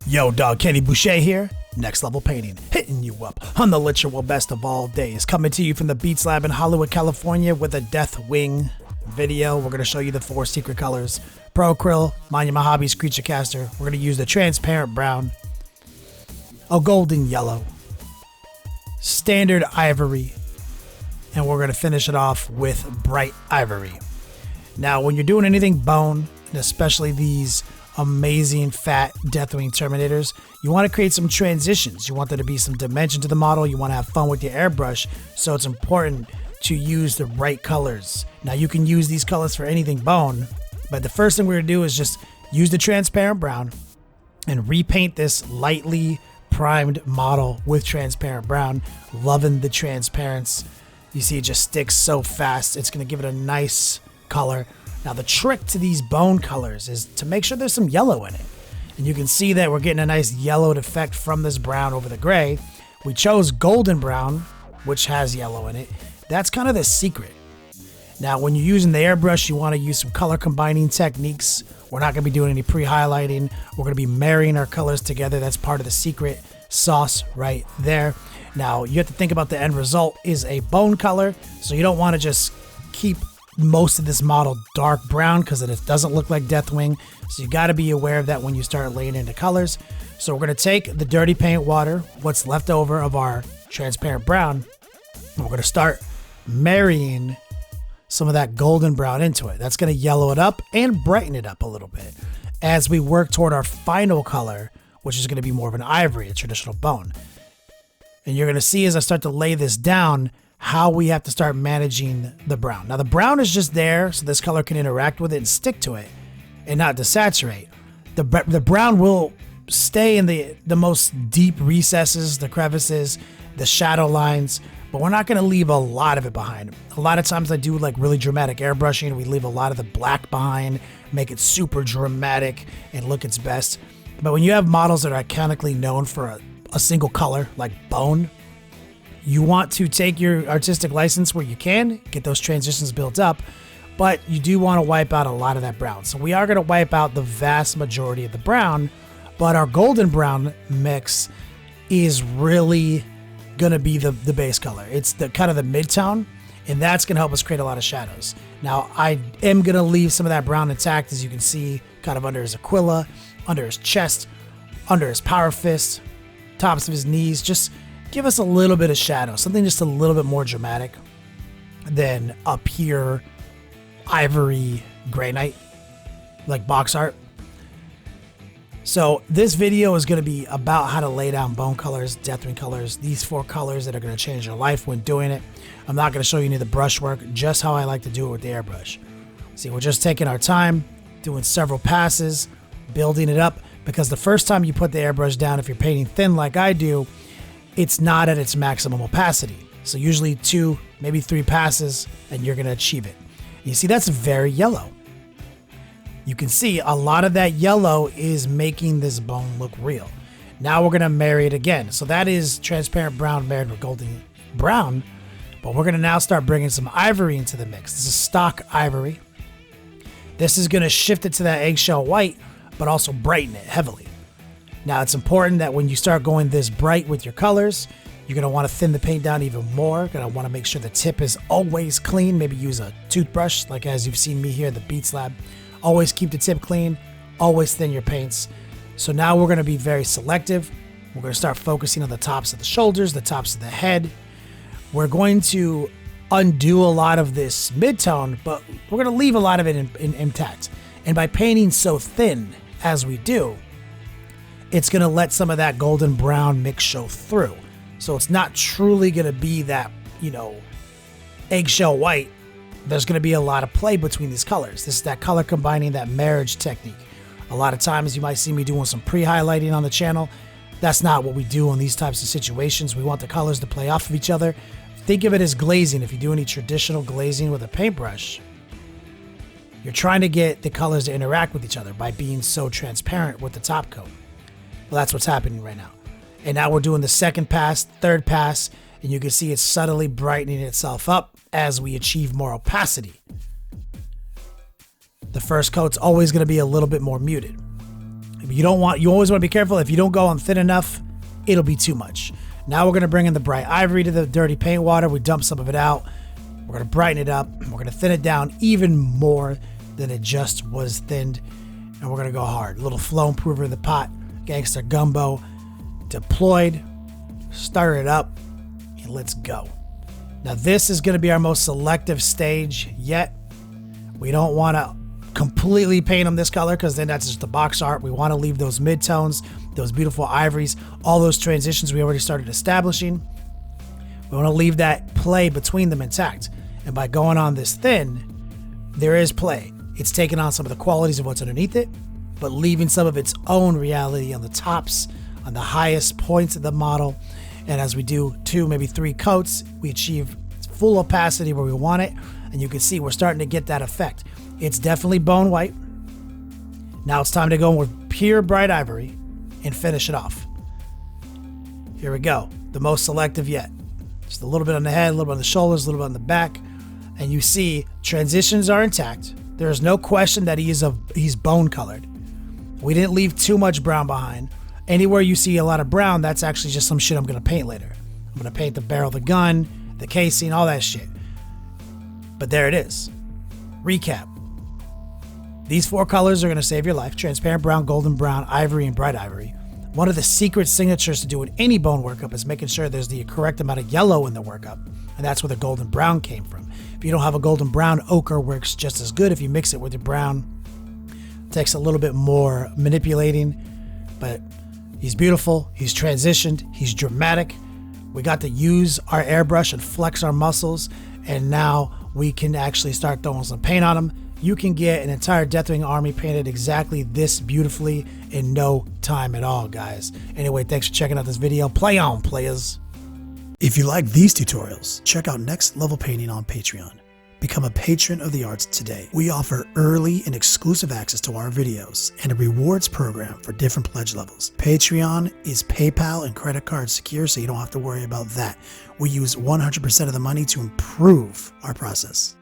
Yo, dog, Kenny Boucher here. Next Level Painting, hitting you up on the literal best of all days. Coming to you from the Beats Lab in Hollywood, California with a deathwing video. We're going to show you the 4 secret colors. Pro Acryl, Monument Hobbies Creature Caster. We're going to use the transparent brown, a golden yellow, standard ivory, and we're going to finish it off with bright ivory. Now, when you're doing anything bone, and especially these amazing fat deathwing terminators, you want to create some transitions. You want there to be some dimension to the model. You want to have fun with your airbrush, so it's important to use the right colors. Now, you can use these colors for anything bone, but the first thing we're going to do is just use the transparent brown and repaint this lightly primed model with transparent brown. Loving the transparency. You see it just sticks so fast. It's going to give it a nice color. Now, the trick to these bone colors is to make sure there's some yellow in it. And you can see that we're getting a nice yellowed effect from this brown over the gray. We chose golden brown, which has yellow in it. That's kind of the secret. Now, when you're using the airbrush, you want to use some color combining techniques. We're not going to be doing any pre-highlighting. We're going to be marrying our colors together. That's part of the secret sauce right there. Now, you have to think about the end result is a bone color. So you don't want to just keep most of this model dark brown because it doesn't look like deathwing. So you got to be aware of that when you start laying into colors. So we're going to take the dirty paint water, what's left over of our transparent brown, and we're going to start marrying some of that golden brown into it. That's going to yellow it up and brighten it up a little bit as we work toward our final color, which is going to be more of an ivory, a traditional bone. And you're going to see as I start to lay this down how we have to start managing the brown. Now, the brown is just there so this color can interact with it and stick to it and not desaturate. The brown will stay in the most deep recesses, the crevices, the shadow lines, but we're not going to leave a lot of it behind. A lot of times I do like really dramatic airbrushing. We leave a lot of the black behind, make it super dramatic and look its best. But when you have models that are iconically known for a single color, like bone, you want to take your artistic license where you can, get those transitions built up, but you do want to wipe out a lot of that brown. So we are going to wipe out the vast majority of the brown, but our golden brown mix is really going to be the base color. It's the kind of the mid-tone, and that's going to help us create a lot of shadows. Now, I am going to leave some of that brown intact, as you can see, kind of under his aquila, under his chest, under his power fist, tops of his knees. Just give us a little bit of shadow, something just a little bit more dramatic than a pure ivory gray knight, like box art. So this video is going to be about how to lay down bone colors, deathwing colors, these 4 colors that are going to change your life when doing it. I'm not going to show you any of the brush work, just how I like to do it with the airbrush. See, we're just taking our time, doing several passes, building it up, because the first time you put the airbrush down, if you're painting thin like I do, it's not at its maximum opacity. So usually 2, maybe 3 passes, and you're going to achieve it. You see, that's very yellow. You can see a lot of that yellow is making this bone look real. Now we're going to marry it again. So that is transparent brown married with golden brown, but we're going to now start bringing some ivory into the mix. This is stock ivory. This is going to shift it to that eggshell white, but also brighten it heavily. Now, it's important that when you start going this bright with your colors, you're going to want to thin the paint down even more. You're going to want to make sure the tip is always clean. Maybe use a toothbrush, like as you've seen me here at the Beats Lab. Always keep the tip clean. Always thin your paints. So now we're going to be very selective. We're going to start focusing on the tops of the shoulders, the tops of the head. We're going to undo a lot of this mid-tone, but we're going to leave a lot of it intact. And by painting so thin as we do, it's going to let some of that golden brown mix show through. So it's not truly going to be that, eggshell white. There's going to be a lot of play between these colors. This is that color combining, that marriage technique. A lot of times you might see me doing some pre-highlighting on the channel. That's not what we do in these types of situations. We want the colors to play off of each other. Think of it as glazing. If you do any traditional glazing with a paintbrush, you're trying to get the colors to interact with each other by being so transparent with the top coat. Well, that's what's happening right now. And now we're doing the second pass, third pass, and you can see it's subtly brightening itself up as we achieve more opacity. The first coat's always going to be a little bit more muted. You always want to be careful. If you don't go on thin enough, it'll be too much. Now we're going to bring in the bright ivory to the dirty paint water. We dump some of it out. We're going to brighten it up. We're going to thin it down even more than it just was thinned. And we're going to go hard. A little flow improver in the pot. Gangster gumbo deployed. Stir it up. And let's go. Now this is going to be our most selective stage yet. We don't want to completely paint them this color because then that's just the box art. We want to leave those mid-tones, those beautiful ivories, all those transitions we already started establishing. We want to leave that play between them intact. And by going on this thin, there is play. It's taking on some of the qualities of what's underneath it, but leaving some of its own reality on the tops, on the highest points of the model. And as we do 2, maybe 3 coats, we achieve full opacity where we want it. And you can see we're starting to get that effect. It's definitely bone white. Now it's time to go in with pure bright ivory and finish it off. Here we go. The most selective yet. Just a little bit on the head, a little bit on the shoulders, a little bit on the back. And you see transitions are intact. There's no question that he's bone colored. We didn't leave too much brown behind. Anywhere you see a lot of brown, that's actually just some shit I'm going to paint later. I'm going to paint the barrel of the gun, the casing, all that shit. But there it is. Recap. These 4 colors are going to save your life. Transparent brown, golden brown, ivory, and bright ivory. One of the secret signatures to doing any bone workup is making sure there's the correct amount of yellow in the workup. And that's where the golden brown came from. If you don't have a golden brown, ochre works just as good if you mix it with your brown. It takes a little bit more manipulating, but he's beautiful. He's transitioned. He's dramatic. We got to use our airbrush and flex our muscles, and now we can actually start throwing some paint on him. You can get an entire Deathwing army painted exactly this beautifully in no time at all, guys. Anyway, thanks for checking out this video. Play on, players. If you like these tutorials, check out Next Level Painting on Patreon. Become a patron of the arts today. We offer early and exclusive access to our videos and a rewards program for different pledge levels. Patreon is PayPal and credit card secure, so you don't have to worry about that. We use 100% of the money to improve our process.